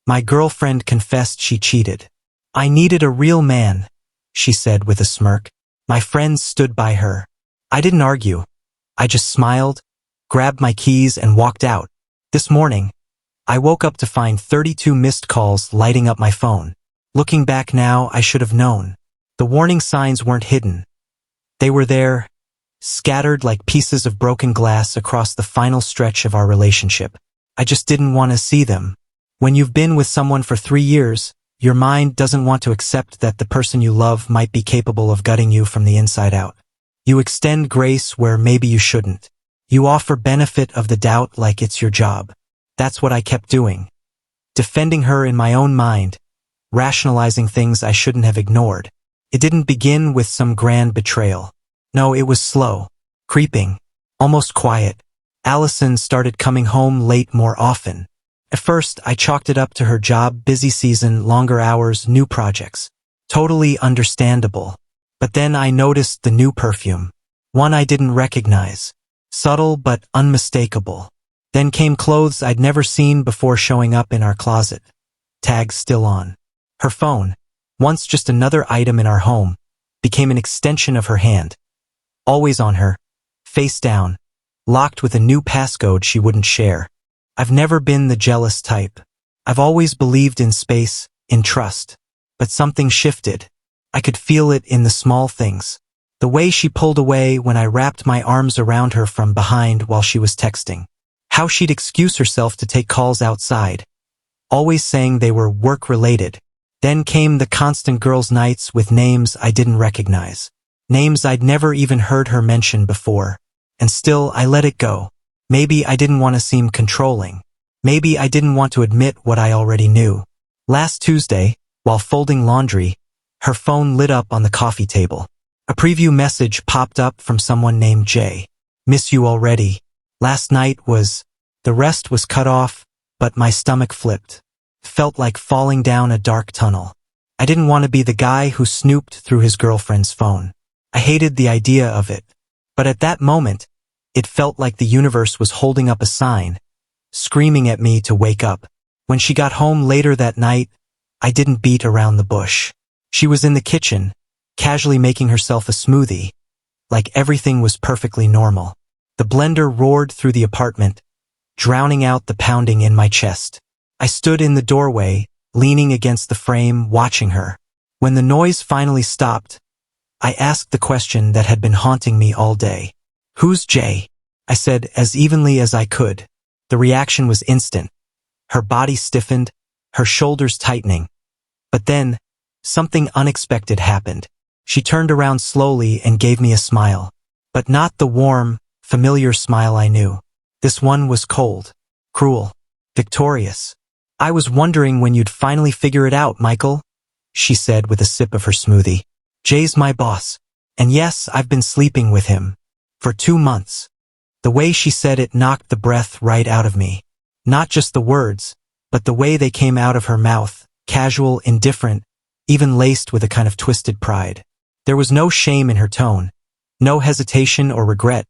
My girlfriend confessed she cheated. I needed a real man, she said with a smirk. My friends stood by her. I didn't argue. I just smiled, grabbed my keys and walked out. This morning, I woke up to find 32 missed calls lighting up my phone. Looking back now, I should have known. The warning signs weren't hidden. They were there, scattered like pieces of broken glass across the final stretch of our relationship. I just didn't want to see them. When you've been with someone for 3 years, your mind doesn't want to accept that the person you love might be capable of gutting you from the inside out. You extend grace where maybe you shouldn't. You offer benefit of the doubt like it's your job. That's what I kept doing. Defending her in my own mind, rationalizing things I shouldn't have ignored. It didn't begin with some grand betrayal. No, it was slow, creeping, almost quiet. Allison started coming home late more often. At first, I chalked it up to her job, busy season, longer hours, new projects. Totally understandable. But then I noticed the new perfume. One I didn't recognize. Subtle but unmistakable. Then came clothes I'd never seen before showing up in our closet. Tags still on. Her phone, once just another item in our home, became an extension of her hand. Always on her, face down, locked with a new passcode she wouldn't share. I've never been the jealous type. I've always believed in space, in trust. But something shifted. I could feel it in the small things. The way she pulled away when I wrapped my arms around her from behind while she was texting. How she'd excuse herself to take calls outside. Always saying they were work-related. Then came the constant girls' nights with names I didn't recognize. Names I'd never even heard her mention before. And still, I let it go. Maybe I didn't want to seem controlling. Maybe I didn't want to admit what I already knew. Last Tuesday, while folding laundry, her phone lit up on the coffee table. A preview message popped up from someone named Jay. Miss you already. Last night was... The rest was cut off, but my stomach flipped. Felt like falling down a dark tunnel. I didn't want to be the guy who snooped through his girlfriend's phone. I hated the idea of it. But at that moment, it felt like the universe was holding up a sign, screaming at me to wake up. When she got home later that night, I didn't beat around the bush. She was in the kitchen, casually making herself a smoothie, like everything was perfectly normal. The blender roared through the apartment, drowning out the pounding in my chest. I stood in the doorway, leaning against the frame, watching her. When the noise finally stopped, I asked the question that had been haunting me all day. Who's Jay? I said as evenly as I could. The reaction was instant. Her body stiffened, her shoulders tightening. But then, something unexpected happened. She turned around slowly and gave me a smile. But not the warm, familiar smile I knew. This one was cold, cruel, victorious. I was wondering when you'd finally figure it out, Michael, she said with a sip of her smoothie. Jay's my boss. And yes, I've been sleeping with him. For 2 months. The way she said it knocked the breath right out of me. Not just the words, but the way they came out of her mouth, casual, indifferent, even laced with a kind of twisted pride. There was no shame in her tone, no hesitation or regret,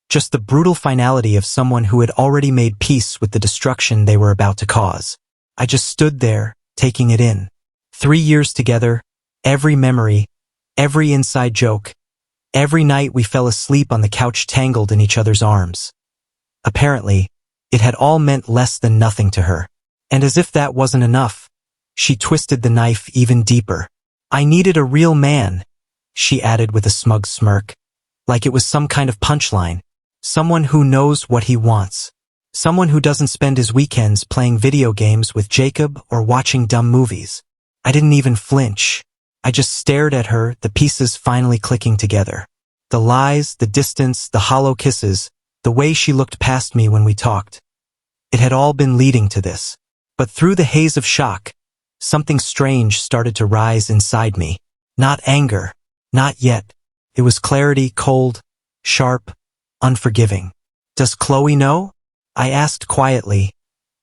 just the brutal finality of someone who had already made peace with the destruction they were about to cause. I just stood there, taking it in. 3 years together, every memory, every inside joke, every night we fell asleep on the couch tangled in each other's arms. Apparently, it had all meant less than nothing to her. And as if that wasn't enough, she twisted the knife even deeper. I needed a real man, she added with a smug smirk, like it was some kind of punchline. Someone who knows what he wants. Someone who doesn't spend his weekends playing video games with Jacob or watching dumb movies. I didn't even flinch. I just stared at her, the pieces finally clicking together. The lies, the distance, the hollow kisses, the way she looked past me when we talked. It had all been leading to this. But through the haze of shock, something strange started to rise inside me. Not anger. Not yet. It was clarity, cold, sharp, unforgiving. Does Chloe know? I asked quietly,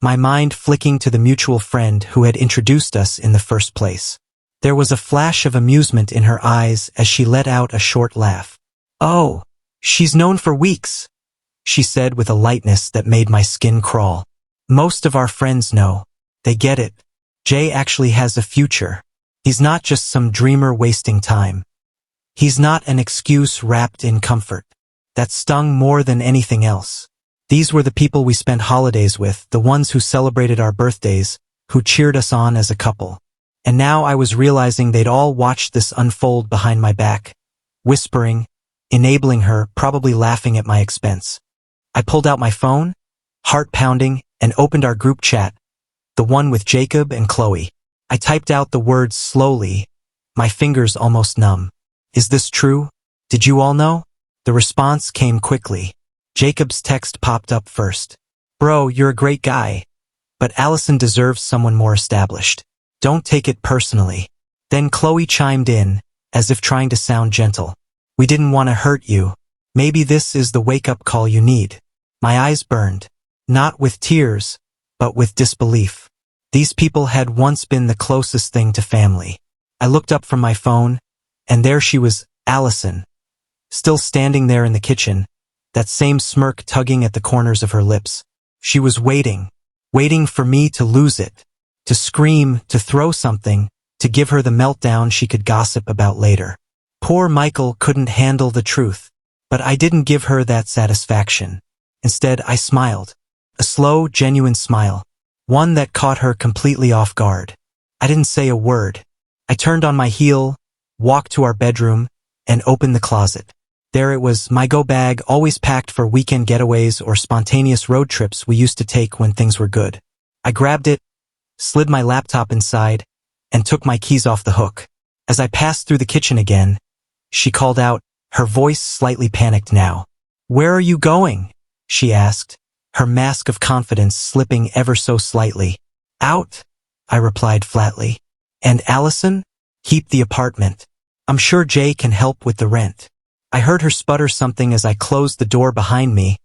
my mind flicking to the mutual friend who had introduced us in the first place. There was a flash of amusement in her eyes as she let out a short laugh. Oh, she's known for weeks, she said with a lightness that made my skin crawl. Most of our friends know. They get it. Jay actually has a future. He's not just some dreamer wasting time. He's not an excuse wrapped in comfort. That stung more than anything else. These were the people we spent holidays with, the ones who celebrated our birthdays, who cheered us on as a couple. And now I was realizing they'd all watched this unfold behind my back, whispering, enabling her, probably laughing at my expense. I pulled out my phone, heart pounding, and opened our group chat, the one with Jacob and Chloe. I typed out the words slowly, my fingers almost numb. Is this true? Did you all know? The response came quickly. Jacob's text popped up first. Bro, you're a great guy. But Allison deserves someone more established. Don't take it personally. Then Chloe chimed in, as if trying to sound gentle. We didn't want to hurt you. Maybe this is the wake-up call you need. My eyes burned. Not with tears, but with disbelief. These people had once been the closest thing to family. I looked up from my phone, and there she was, Allison. Still standing there in the kitchen, that same smirk tugging at the corners of her lips. She was waiting for me to lose it, to scream, to throw something, to give her the meltdown she could gossip about later. Poor Michael couldn't handle the truth, but I didn't give her that satisfaction. Instead, I smiled. A slow, genuine smile. One that caught her completely off guard. I didn't say a word. I turned on my heel, walked to our bedroom, and opened the closet. There it was, my go bag, always packed for weekend getaways or spontaneous road trips we used to take when things were good. I grabbed it, slid my laptop inside, and took my keys off the hook. As I passed through the kitchen again, she called out, her voice slightly panicked now. Where are you going? She asked, her mask of confidence slipping ever so slightly. Out, I replied flatly. And Allison? Keep the apartment. I'm sure Jay can help with the rent. I heard her sputter something as I closed the door behind me,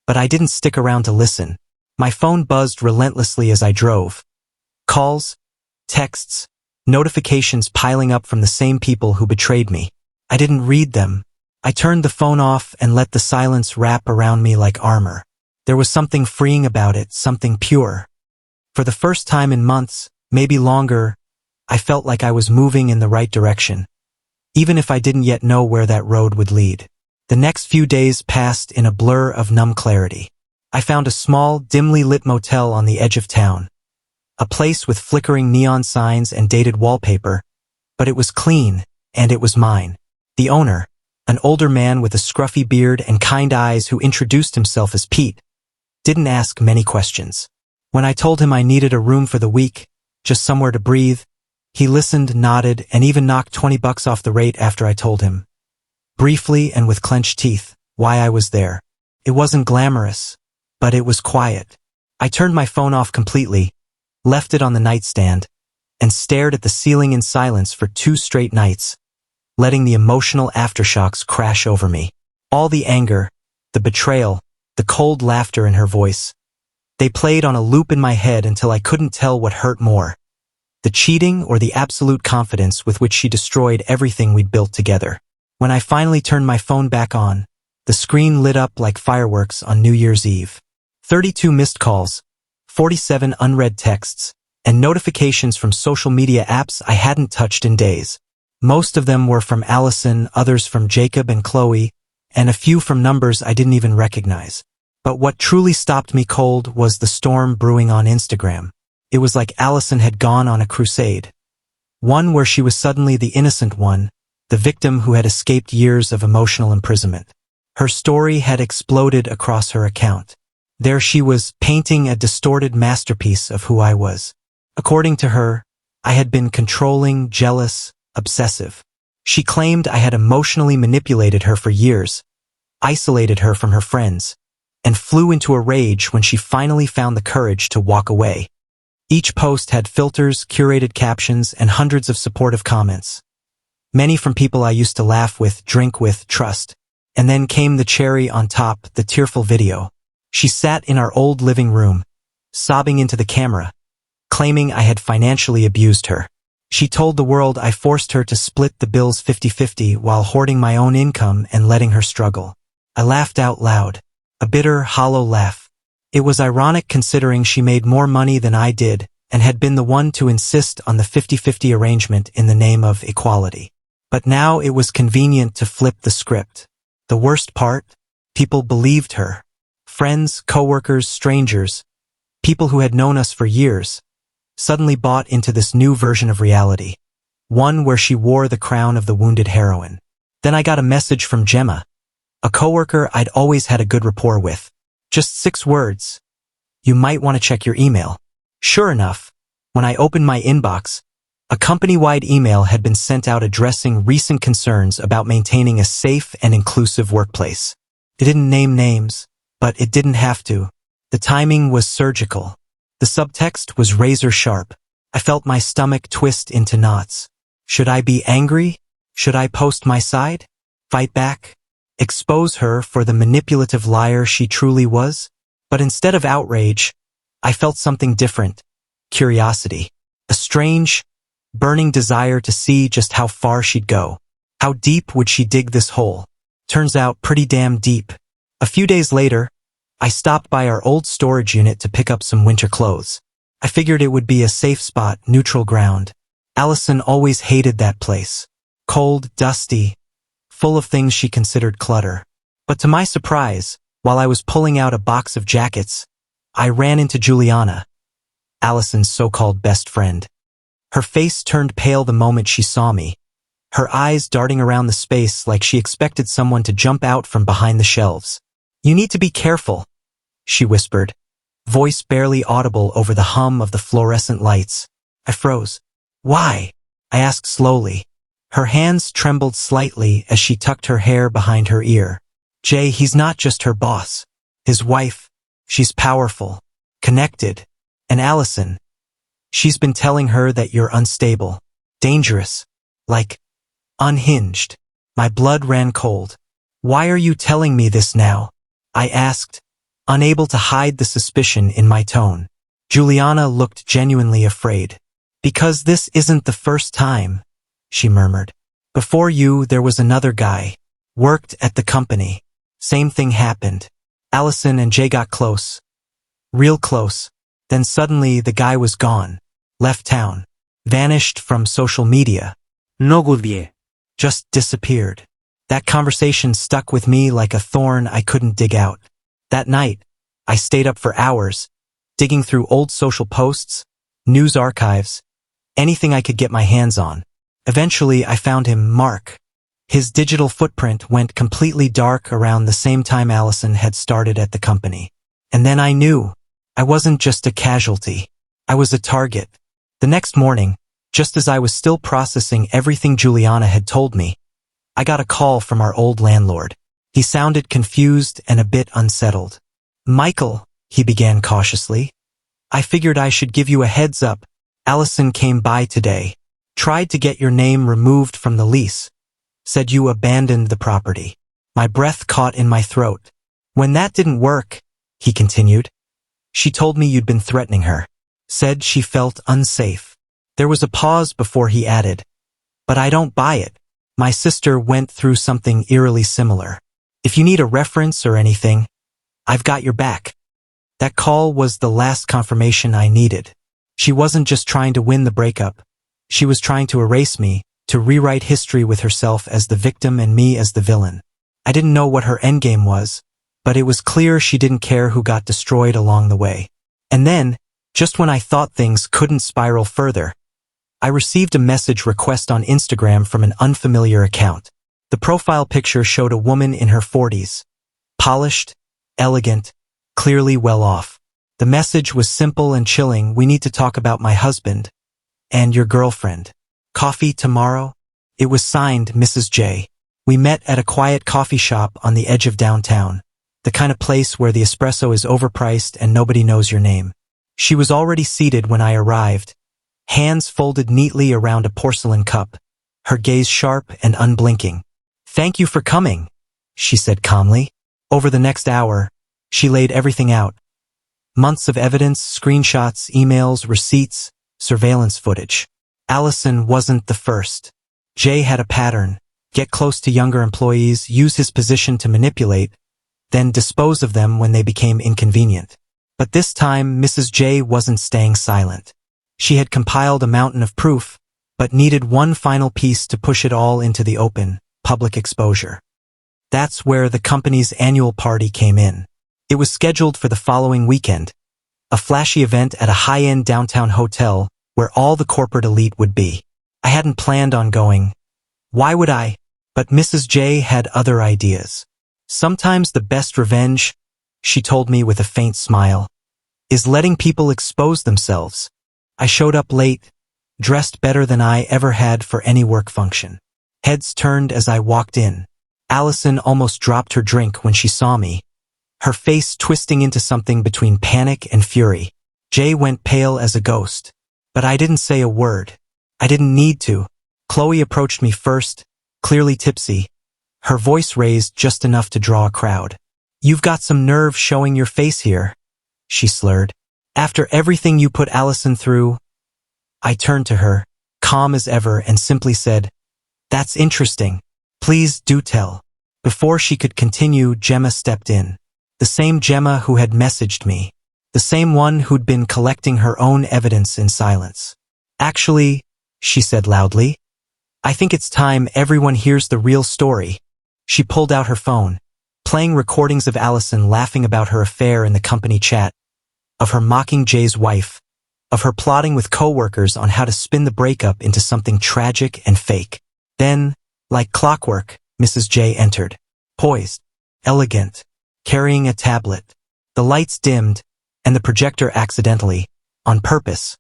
but I didn't stick around to listen. My phone buzzed relentlessly as I drove. Calls, texts, notifications piling up from the same people who betrayed me. I didn't read them. I turned the phone off and let the silence wrap around me like armor. There was something freeing about it, something pure. For the first time in months, maybe longer, I felt like I was moving in the right direction, even if I didn't yet know where that road would lead. The next few days passed in a blur of numb clarity. I found a small, dimly lit motel on the edge of town. A place with flickering neon signs and dated wallpaper, but it was clean, and it was mine. The owner, an older man with a scruffy beard and kind eyes who introduced himself as Pete, didn't ask many questions. When I told him I needed a room for the week, just somewhere to breathe, he listened, nodded, and even knocked $20 off the rate after I told him, briefly and with clenched teeth, why I was there. It wasn't glamorous, but it was quiet. I turned my phone off completely, left it on the nightstand, and stared at the ceiling in silence for 2 straight nights, letting the emotional aftershocks crash over me. All the anger, the betrayal, the cold laughter in her voice. They played on a loop in my head until I couldn't tell what hurt more. The cheating or the absolute confidence with which she destroyed everything we'd built together. When I finally turned my phone back on, the screen lit up like fireworks on New Year's Eve. 32 missed calls, 47 unread texts, and notifications from social media apps I hadn't touched in days. Most of them were from Allison, others from Jacob and Chloe, and a few from numbers I didn't even recognize. But what truly stopped me cold was the storm brewing on Instagram. It was like Allison had gone on a crusade. One where she was suddenly the innocent one, the victim who had escaped years of emotional imprisonment. Her story had exploded across her account. There she was, painting a distorted masterpiece of who I was. According to her, I had been controlling, jealous, obsessive. She claimed I had emotionally manipulated her for years, isolated her from her friends, and flew into a rage when she finally found the courage to walk away. Each post had filters, curated captions, and hundreds of supportive comments. Many from people I used to laugh with, drink with, trust. And then came the cherry on top, the tearful video. She sat in our old living room, sobbing into the camera, claiming I had financially abused her. She told the world I forced her to split the bills 50-50 while hoarding my own income and letting her struggle. I laughed out loud, a bitter, hollow laugh. It was ironic considering she made more money than I did, and had been the one to insist on the 50-50 arrangement in the name of equality. But now it was convenient to flip the script. The worst part? People believed her. Friends, coworkers, strangers, people who had known us for years, suddenly bought into this new version of reality. One where she wore the crown of the wounded heroine. Then I got a message from Gemma, a coworker I'd always had a good rapport with. Just 6 words. You might want to check your email. Sure enough, when I opened my inbox, a company-wide email had been sent out addressing recent concerns about maintaining a safe and inclusive workplace. It didn't name names, but it didn't have to. The timing was surgical. The subtext was razor sharp. I felt my stomach twist into knots. Should I be angry? Should I post my side? Fight back? Expose her for the manipulative liar she truly was? But instead of outrage, I felt something different. Curiosity. A strange, burning desire to see just how far she'd go. How deep would she dig this hole? Turns out pretty damn deep. A few days later, I stopped by our old storage unit to pick up some winter clothes. I figured it would be a safe spot, neutral ground. Allison always hated that place. Cold, dusty, full of things she considered clutter. But to my surprise, while I was pulling out a box of jackets, I ran into Juliana, Allison's so-called best friend. Her face turned pale the moment she saw me, her eyes darting around the space like she expected someone to jump out from behind the shelves. You need to be careful, she whispered, voice barely audible over the hum of the fluorescent lights. I froze. Why? I asked slowly. Her hands trembled slightly as she tucked her hair behind her ear. Jay, he's not just her boss. His wife. She's powerful, connected. And Allison, she's been telling her that you're unstable, dangerous, like unhinged. My blood ran cold. Why are you telling me this now? I asked, unable to hide the suspicion in my tone. Juliana looked genuinely afraid. Because this isn't the first time, she murmured. Before you, there was another guy. Worked at the company. Same thing happened. Allison and Jay got close. Real close. Then suddenly the guy was gone. Left town. Vanished from social media. No good vie. Just disappeared. That conversation stuck with me like a thorn I couldn't dig out. That night, I stayed up for hours, digging through old social posts, news archives, anything I could get my hands on. Eventually, I found him, Mark. His digital footprint went completely dark around the same time Allison had started at the company. And then I knew. I wasn't just a casualty. I was a target. The next morning, just as I was still processing everything Juliana had told me, I got a call from our old landlord. He sounded confused and a bit unsettled. Michael, he began cautiously. I figured I should give you a heads up. Allison came by today. Tried to get your name removed from the lease. Said you abandoned the property. My breath caught in my throat. When that didn't work, he continued, she told me you'd been threatening her. Said she felt unsafe. There was a pause before he added, but I don't buy it. My sister went through something eerily similar. If you need a reference or anything, I've got your back. That call was the last confirmation I needed. She wasn't just trying to win the breakup. She was trying to erase me, to rewrite history with herself as the victim and me as the villain. I didn't know what her endgame was, but it was clear she didn't care who got destroyed along the way. And then, just when I thought things couldn't spiral further, I received a message request on Instagram from an unfamiliar account. The profile picture showed a woman in her 40s. Polished, elegant, clearly well off. The message was simple and chilling. We need to talk about my husband and your girlfriend. Coffee tomorrow? It was signed Mrs. J. We met at a quiet coffee shop on the edge of downtown. The kind of place where the espresso is overpriced and nobody knows your name. She was already seated when I arrived, hands folded neatly around a porcelain cup, her gaze sharp and unblinking. Thank you for coming, she said calmly. Over the next hour, she laid everything out. Months of evidence, screenshots, emails, receipts, surveillance footage. Allison wasn't the first. Jay had a pattern. Get close to younger employees, use his position to manipulate, then dispose of them when they became inconvenient. But this time, Mrs. J wasn't staying silent. She had compiled a mountain of proof, but needed one final piece to push it all into the open, public exposure. That's where the company's annual party came in. It was scheduled for the following weekend, a flashy event at a high-end downtown hotel where all the corporate elite would be. I hadn't planned on going. Why would I? But Mrs. J had other ideas. Sometimes the best revenge, she told me with a faint smile, is letting people expose themselves. I showed up late, dressed better than I ever had for any work function. Heads turned as I walked in. Allison almost dropped her drink when she saw me, her face twisting into something between panic and fury. Jay went pale as a ghost. But I didn't say a word. I didn't need to. Chloe approached me first, clearly tipsy, her voice raised just enough to draw a crowd. "You've got some nerve showing your face here," she slurred. "After everything you put Allison through." I turned to her, calm as ever, and simply said, "That's interesting. Please do tell." Before she could continue, Gemma stepped in. The same Gemma who had messaged me. The same one who'd been collecting her own evidence in silence. "Actually," she said loudly, "I think it's time everyone hears the real story." She pulled out her phone, playing recordings of Allison laughing about her affair in the company chat, of her mocking Jay's wife, of her plotting with coworkers on how to spin the breakup into something tragic and fake. Then, like clockwork, Mrs. J entered, poised, elegant, carrying a tablet. The lights dimmed, and the projector accidentally, on purpose,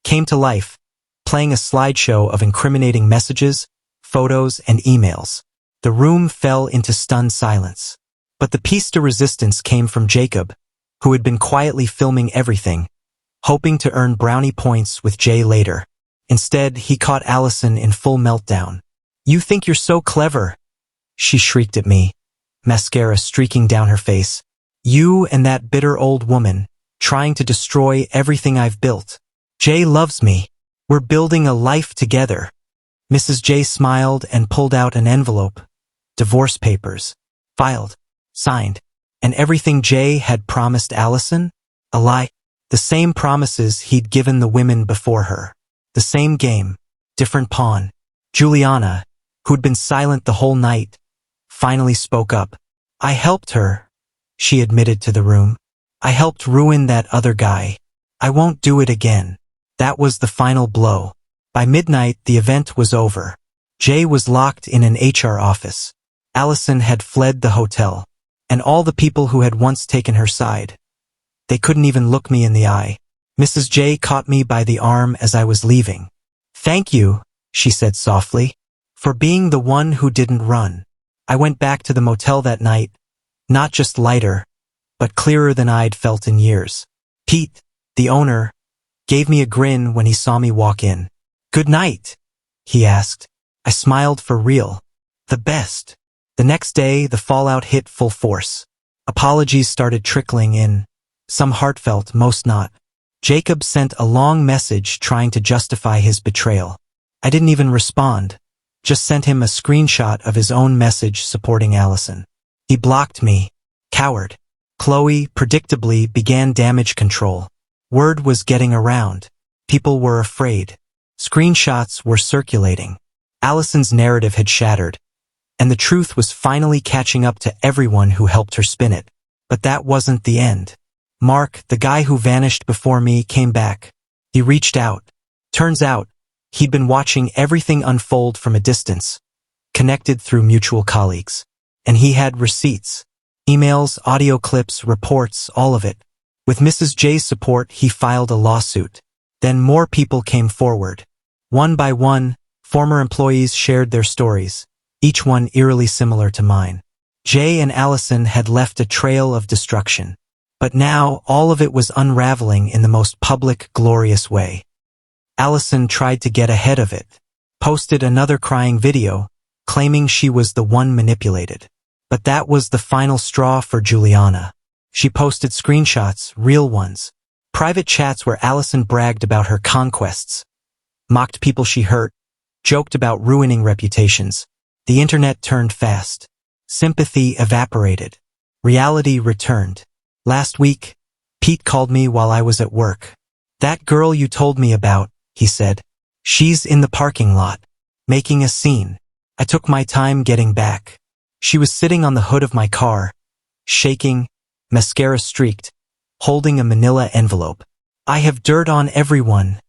came to life, playing a slideshow of incriminating messages, photos, and emails. The room fell into stunned silence. But the piece de resistance came from Jacob, who had been quietly filming everything, hoping to earn brownie points with Jay later. Instead, he caught Allison in full meltdown. "You think you're so clever," she shrieked at me, mascara streaking down her face. "You and that bitter old woman, trying to destroy everything I've built. Jay loves me. We're building a life together." Mrs. J smiled and pulled out an envelope. Divorce papers. Filed. Signed. And everything Jay had promised Allison? A lie. The same promises he'd given the women before her. The same game. Different pawn. Juliana, who'd been silent the whole night, finally spoke up. "I helped her," she admitted to the room. "I helped ruin that other guy. I won't do it again." That was the final blow. By midnight, the event was over. Jay was locked in an HR office. Allison had fled the hotel. And all the people who had once taken her side. They couldn't even look me in the eye. Mrs. J caught me by the arm as I was leaving. "Thank you," she said softly, "for being the one who didn't run." I went back to the motel that night, not just lighter, but clearer than I'd felt in years. Pete, the owner, gave me a grin when he saw me walk in. "Good night," he asked. I smiled for real. The best. The next day, the fallout hit full force. Apologies started trickling in, some heartfelt, most not. Jacob sent a long message trying to justify his betrayal. I didn't even respond, just sent him a screenshot of his own message supporting Allison. He blocked me. Coward. Chloe, predictably, began damage control. Word was getting around. People were afraid. Screenshots were circulating. Allison's narrative had shattered, and the truth was finally catching up to everyone who helped her spin it. But that wasn't the end. Mark, the guy who vanished before me, came back. He reached out. Turns out, he'd been watching everything unfold from a distance, connected through mutual colleagues. And he had receipts. Emails, audio clips, reports, all of it. With Mrs. J's support, he filed a lawsuit. Then more people came forward. One by one, former employees shared their stories, each one eerily similar to mine. Jay and Allison had left a trail of destruction. But now, all of it was unraveling in the most public, glorious way. Allison tried to get ahead of it, posted another crying video, claiming she was the one manipulated. But that was the final straw for Juliana. She posted screenshots, real ones, private chats where Allison bragged about her conquests, mocked people she hurt, joked about ruining reputations. The internet turned fast. Sympathy evaporated. Reality returned. Last week, Pete called me while I was at work. That girl you told me about, he said. She's in the parking lot, making a scene. I took my time getting back. She was sitting on the hood of my car, shaking, mascara streaked, holding a manila envelope. I have dirt on everyone,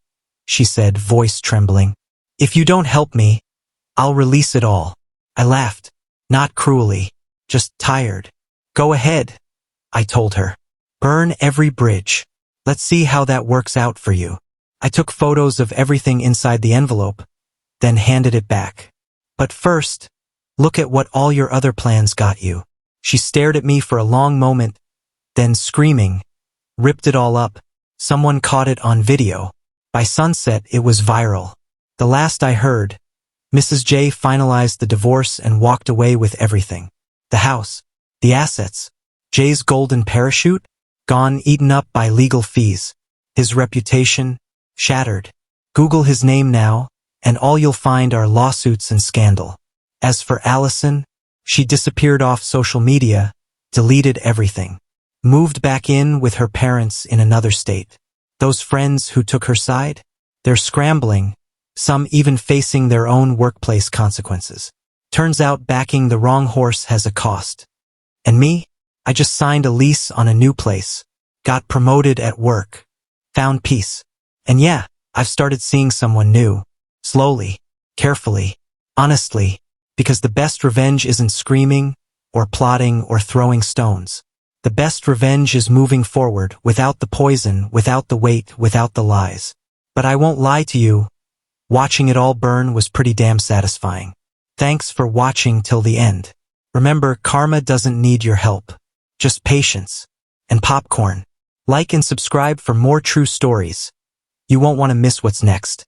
she said, voice trembling. If you don't help me, I'll release it all. I laughed, not cruelly, just tired. Go ahead, I told her. Burn every bridge. Let's see how that works out for you. I took photos of everything inside the envelope, then handed it back. But first, look at what all your other plans got you. She stared at me for a long moment, then screaming, ripped it all up. Someone caught it on video. By sunset, it was viral. The last I heard, Mrs. J finalized the divorce and walked away with everything. The house, the assets, Jay's golden parachute, gone, eaten up by legal fees. His reputation, shattered. Google his name now, and all you'll find are lawsuits and scandal. As for Allison, she disappeared off social media, deleted everything. Moved back in with her parents in another state. Those friends who took her side? They're scrambling, some even facing their own workplace consequences. Turns out backing the wrong horse has a cost. And me? I just signed a lease on a new place, got promoted at work, found peace. And yeah, I've started seeing someone new. Slowly, carefully, honestly, because the best revenge isn't screaming, or plotting, or throwing stones. The best revenge is moving forward, without the poison, without the weight, without the lies. But I won't lie to you, watching it all burn was pretty damn satisfying. Thanks for watching till the end. Remember, karma doesn't need your help. Just patience. And popcorn. Like and subscribe for more true stories. You won't want to miss what's next.